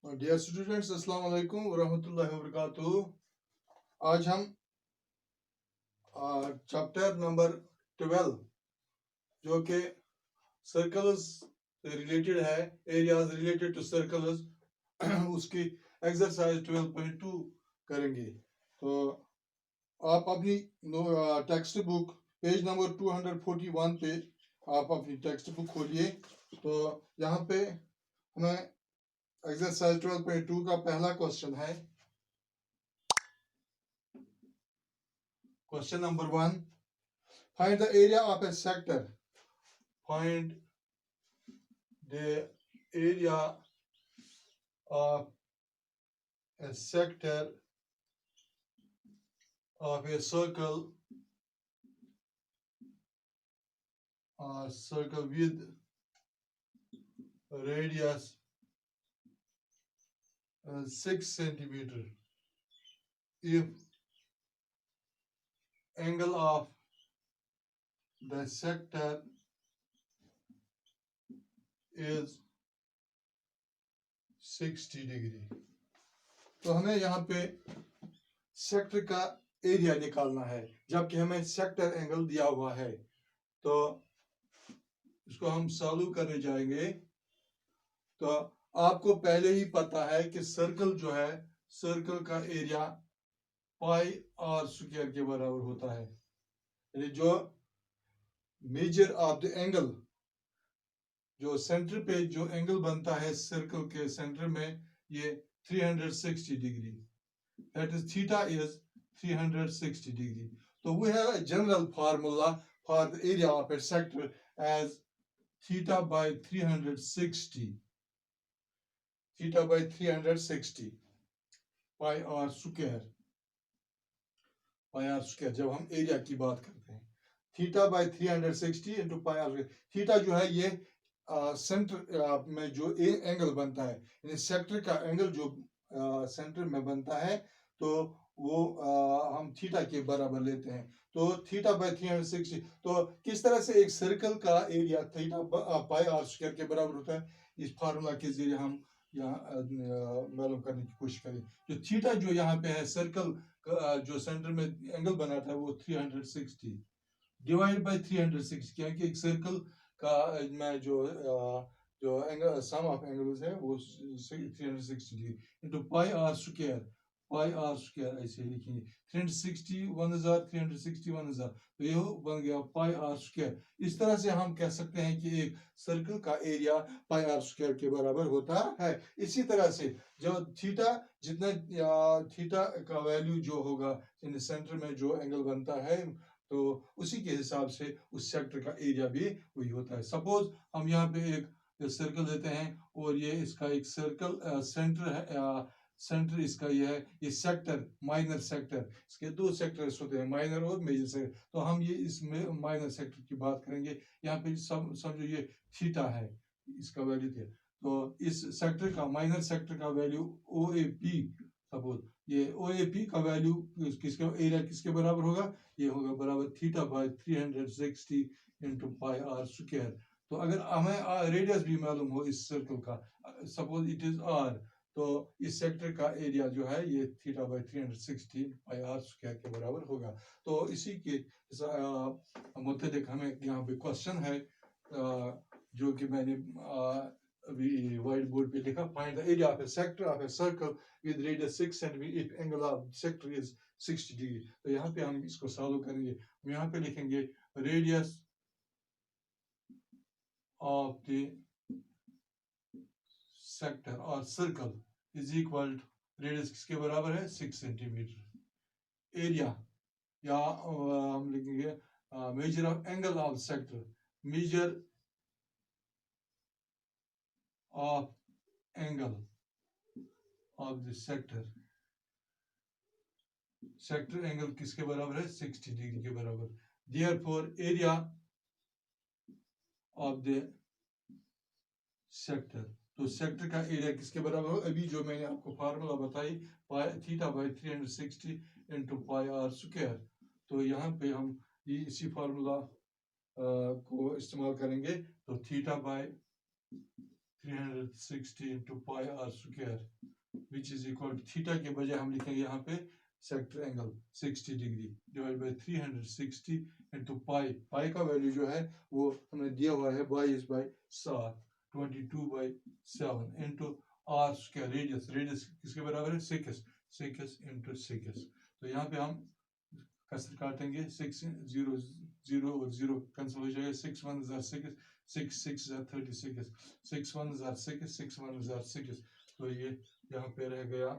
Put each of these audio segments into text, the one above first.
Dear students, अस्सलाम वालेकुम वरहमतुल्लाहि वबरकातुहू। आज हम चैप्टर नंबर 12 जो कि सर्कल्स से रिलेटेड है, एरियाज रिलेटेड टू सर्कल्स, उसकी एक्सरसाइज 12.2 करेंगे। तो आप अपनी टेक्स्ट बुक पेज नंबर 241 पे आप अपनी टेक्स्ट बुक खोलिए। तो यहाँ पे हमें एक्सरसाइज 12.2 का पहला क्वेश्चन है। Question number 1. Find the area of a sector. Find the area of a sector of a circle with radius 6 centimeter. If angle of the sector is 60 degree. तो हमें यहाँ पे सेक्टर का एरिया निकालना है, जबकि हमें सेक्टर एंगल दिया हुआ है। तो इसको हम सॉल्व करने जाएंगे। तो आपको पहले ही पता है कि सर्कल जो है, सर्कल का एरिया पाई आर स्क्वायर के बराबर होता है। यानी जो मेजर ऑफ द एंगल, जो सेंटर पे जो एंगल बनता है सर्कल के सेंटर में, ये 360 degree, that is theta is 360 degree. तो we have a general formula for the area of a sector as theta by 360, theta by 360 pi r square, pi r square. जब हम area की बात करते हैं, theta by 360 into pi r. Theta जो है ये सेंटर में जो एंगल बनता है, यानी सेक्टर का एंगल जो सेंटर में बनता है, तो वो हम थीटा के बराबर लेते हैं। तो थीटा बाय 360, तो किस तरह से एक सर्कल का area theta pi r square के बराबर होता है, इस फार्मूला के जरिए हम यहाँ मालूम करने की कोशिश करें। जो थीटा जो यहाँ पे है, सर्कल जो सेंटर में एंगल बनाता है, वो 360 डिवाइड बाय 360, क्योंकि एक सर्कल का में जो एंगल सम ऑफ एंगल्स है वो 360 degree into pi r square. Pi r square ऐसे लिखेंगे, 360 1000, 360 1000, तो ये बन गया पाई आर स्क्वायर। इस तरह से हम कह सकते हैं कि एक सर्कल का एरिया पाई आर स्क्वायर के बराबर होता है। इसी तरह से जो थीटा, जितना थीटा का वैल्यू जो होगा इन सेंटर में जो एंगल बनता है, तो उसी के हिसाब से उस सेक्टर का एरिया भी वही होता है। सपोज हम यहाँ पे एक सर्कल देते हैं और ये इसका एक सर्कल सेंटर है, सेंटर इसका ये है, ये सेक्टर माइनर सेक्टर, इसके दो सेक्टर्स होते हैं, माइनर और मेजर सेक्टर। तो हम ये इसमें माइनर सेक्टर की बात करेंगे। यहाँ पे समझो ये थीटा है, इसका वैल्यू थे, तो इस सेक्टर का, माइनर सेक्टर का value O A P, suppose ये ओ ए पी का वैल्यू किसके एरिया किसके बराबर होगा, ये होगा बराबर theta by 360 into pi r square. तो अगर हमें रेडियस भी मालूम हो इस सर्कल का, सपोज इट इज आर, तो इस सेक्टर का एरिया जो है ये theta by 360 pi r square के बराबर होगा। तो इसी के मुताबिक हमें यहाँ पे क्वेश्चन है, जो कि मैंने अभी व्हाइट बोर्ड पे लिखा, find the area of A sector of a circle with radius 6 centimetre if angle of sector is 60 degree. तो यहाँ पे हम इसको सॉल्व करेंगे। हम यहाँ पे लिखेंगे रेडियस ऑफ द सेक्टर और circle is equal to, radius किसके बराबर है, 6 सेंटीमीटर। एरिया या हम लिखेंगे measure of angle of sector, measure of angle of the sector, sector angle किसके बराबर है, 60 डिग्री के बराबर। Therefore area of the sector, तो सेक्टर का एरिया किसके बराबर हो, अभी जो मैंने आपको फार्मूला बताई, theta by 360 into pi r square. तो यहाँ पे हम ये इसी फार्मूला को इस्तेमाल करेंगे। तो theta by 360 into pi r square which is equal to theta के बजाय हम लिखेंगे यहाँ पे sector angle 60 degree divide by 360 into pi का वैल्यू जो है वो हमें दिया हुआ है 22/7 22/7 into r square रेडियस किसके बराबर है 6 into 6 तो यहाँ पे हम कसर काटेंगे 6 0 0 और 0 कैंसिल हो जाएगा 6 1 6 6 6 36 6 1 6 6 1 6 तो ये यहाँ पे रह गया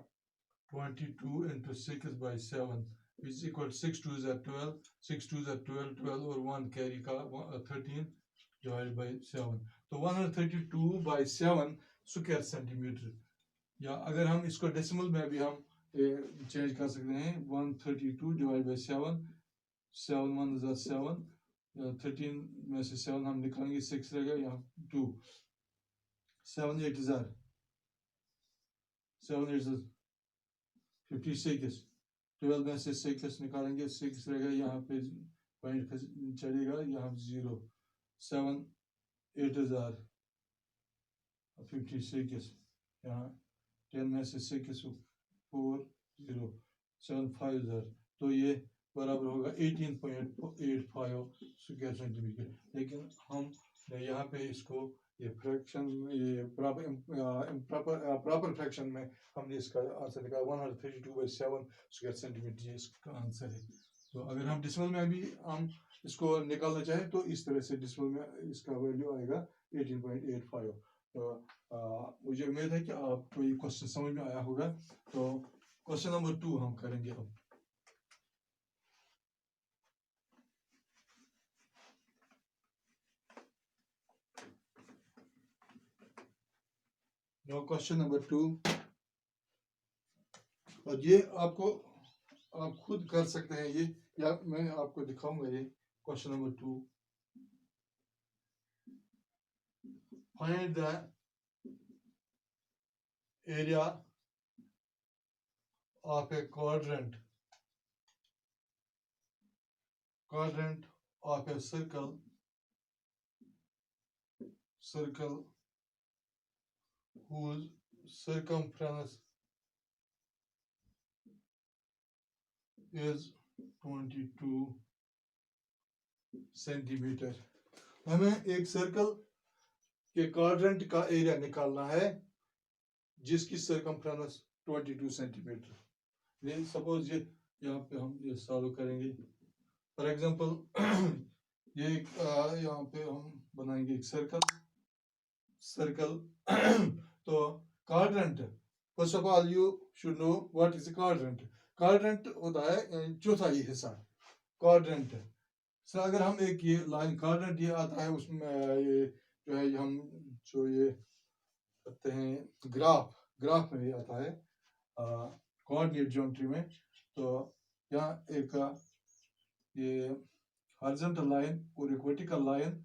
22 into 6/7 which is equal to 6 2s are 12 6 2s are 12 और 1 कैरी का 13 divided by 7 तो 132/7 स्क्वायर सेंटीमीटर या अगर हम इसको डेसिमल में भी हम चेंज कर सकते हैं 132 divided by 7 7 1 is 7 13 में से 7 हम निकालेंगे 6 रहेगा यहाँ 2 7 8 is 7 8 is 56 12 में से 6 निकालेंगे 6 रहेगा यहाँ पे पॉइंट चढ़ेगा यहाँ 0 7 8 is 56 यहाँ 10 में से 6 4 0 7 5 is तो ये बराबर होगा 18.85 स्क्वायर सेंटीमीटर लेकिन हम यहाँ पे इसको ये फ्रैक्शन ये प्रॉपर फ्रैक्शन में हमने इसका आंसर निकाला 132/7 स्क्वायर सेंटीमीटर इसका आंसर है तो अगर हम डेसिमल में भी हम इसको निकालना चाहें तो इस तरह से डेसिमल में इसका वैल्यू आएगा 18.85 तो मुझे उम्मीद है कि आपको ये क्वेश्चन समझ में आया होगा तो क्वेश्चन नंबर 2 हम करेंगे अब Now question number 2 और ये आपको आप खुद कर सकते हैं ये या मैं आपको दिखाऊंगा ये question number 2 find the area of a quadrant of a circle whose circumference is 22 centimetre हमें एक सर्कल के क्वाड्रेंट का एरिया निकालना है जिसकी सर्कमफ्रेंस 22 सेंटीमीटर सपोज ये यहाँ पे हम ये सॉल्व करेंगे फॉर एग्जांपल ये यहाँ पे हम बनाएंगे एक सर्कल तो quadrant first of all you should know what is a quadrant होता है चौथाई हिस्सा क्वाड्रेंट सर अगर हम एक ये लाइन क्वाड्रेंट ये आता है उसमें ये जो है हम जो ये करते हैं ग्राफ में भी आता है कोऑर्डिनेट ज्योमेट्री में तो यहाँ एक ये हॉरिजॉन्टल लाइन और एक वर्टिकल लाइन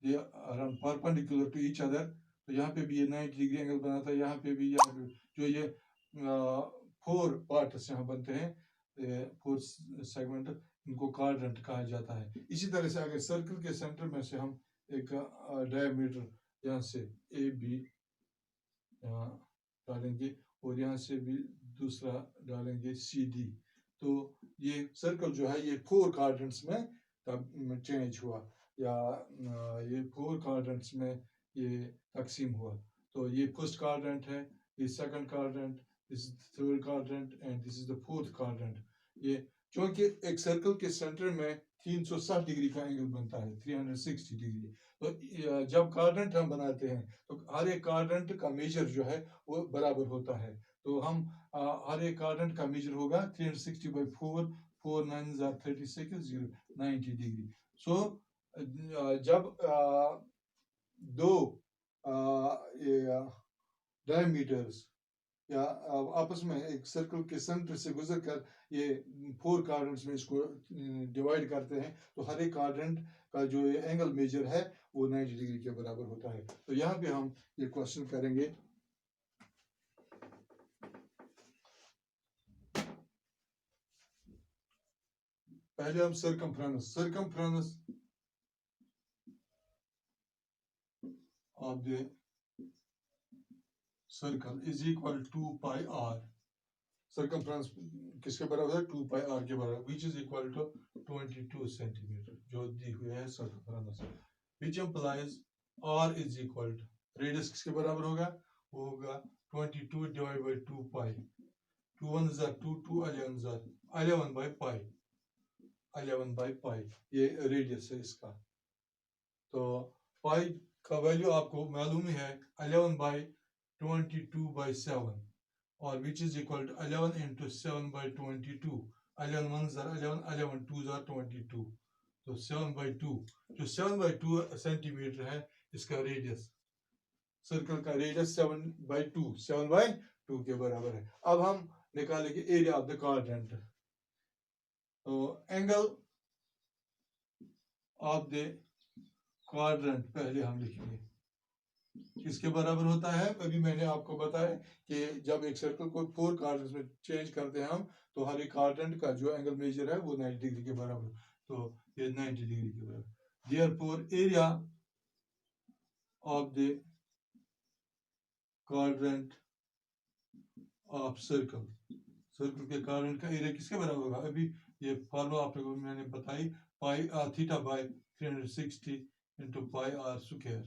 ये around perpendicular to each other तो यहाँ पे भी ये 90 डिग्री एंगल बना था यहाँ पे भी जो ये 4 पार्ट्स यहाँ बनते हैं 4 सेगमेंट इनको क्वाड्रेंट कहा जाता है इसी तरह से अगर सर्कल के सेंटर में से हम एक डायमीटर यहाँ से ए बी डालेंगे और यहाँ से भी दूसरा डालेंगे सी डी तो ये सर्कल जो है ये 4 क्वाड्रेंट्स में चेंज हुआ या ये 4 क्वाड्रेंट्स में ये तकसीम हुआ तो ये फर्स्ट क्वाड्रेंट है ये second quadrant this is third quadrant and this is the fourth quadrant ये क्योंकि एक सर्कल के सेंटर में 360 डिग्री का एंगल बनता है 360 डिग्री तो जब क्वाड्रेंट हम बनाते हैं तो हर एक क्वाड्रेंट का मेजर जो है वो बराबर होता है तो हम हर एक क्वाड्रेंट का मेजर होगा 360/4 4 9s are 36 0 90 डिग्री सो जब दो डायमीटर्स या आपस में एक सर्कल के सेंटर से गुजरकर ये 4 क्वाड्रेंट्स में इसको डिवाइड करते हैं तो हर एक क्वाड्रेंट का जो एंगल मेजर है वो 90 डिग्री के बराबर होता है तो यहाँ पे हम ये क्वेश्चन करेंगे पहले हम circumference of the circle is equal to pi r. Circumference किसके बराबर है? 2 pi r के बराबर, which is equal to 22 centimeter, जो दी हुई है circumference, which implies r is equal to radius किसके बराबर होगा? वो होगा 22 divided by 2 pi. 2 1 are 2, 2 11 are 11 by pi. 11 by pi ये रेडियस है इसका. तो पाई का वैल्यू आपको मालूम ही है 11 by 22 by 7, और which is equal to 11 into 7 by 22. 11 1s are 11, 11 2s are 22. तो 7 by 2, जो 7 by 2 सेंटीमीटर है इसका रेडियस, सर्कल का रेडियस 7 by 2, 7 by 2 के बराबर है. अब हम निकालेंगे एरिया ऑफ द क्वाड्रेंट. तो एंगल ऑफ द क्वाड्रेंट पहले हम लिखेंगे, किसके बराबर होता है? अभी मैंने आपको बताया कि जब एक सर्कल को 4 क्वाड्रेंट्स में चेंज करते हैं हम, तो हर एक क्वाड्रेंट का जो एंगल मेजर है वो 90 डिग्री के बराबर, तो ये 90 डिग्री के बराबर. Therefore area of the quadrant of circle, circle के क्वाड्रेंट का एरिया किसके बराबर होगा? अभी ये फार्मूला आपको मैंने बताई, पाई theta by 360 into pi r square,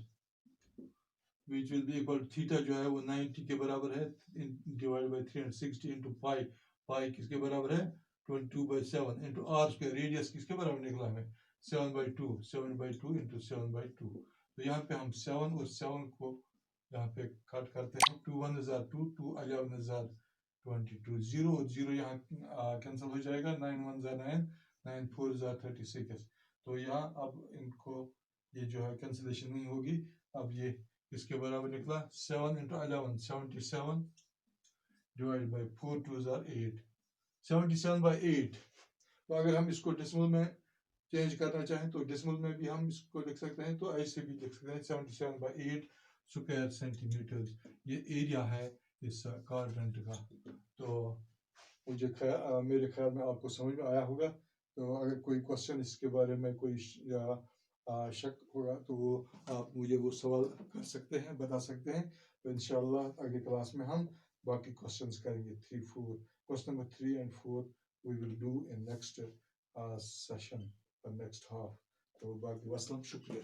which will be equal to theta जो है वो 90 के बराबर है, divided by 360 into pi. pi किसके बराबर है? 22 by 7 into r square. Radius किसके बराबर निकला हमें? 7 by 2. 7 by 2 into 7 by 2. तो यहाँ पे हम 7 और 7 को यहाँ पे कट करते हैं. 2 1 is 2, 2 11 is 22. 0 और 0 यहाँ कैंसिल हो जाएगा. 9 1 is 9, 9 4 is 36. तो यहाँ अब इनको ये जो है कैंसिलेशन नहीं होगी. अब ये इसके बराबर निकला 7 into 11, 77 divided by 4 2s are 8, 77 by 8. तो अगर हम इसको डेसिमल में चेंज करना चाहें तो डेसिमल में भी हम इसको लिख सकते हैं, तो ऐसे भी लिख सकते हैं 77 by 8 स्क्वायर सेंटीमीटर. ये एरिया है इस क्वाड्रेंट का. तो मुझे मेरे ख्याल में आपको समझ में आया होगा. तो अगर कोई क्वेश्चन इसके बारे में कोई शक होगा तो वो आप मुझे वो सवाल कर सकते हैं, बता सकते हैं. तो इंशाल्लाह अगली क्लास में हम बाकी क्वेश्चंस करेंगे. 3 4 question number 3 and 4 we will do in next session or next half. तो बाकी वसलम, शुक्रिया.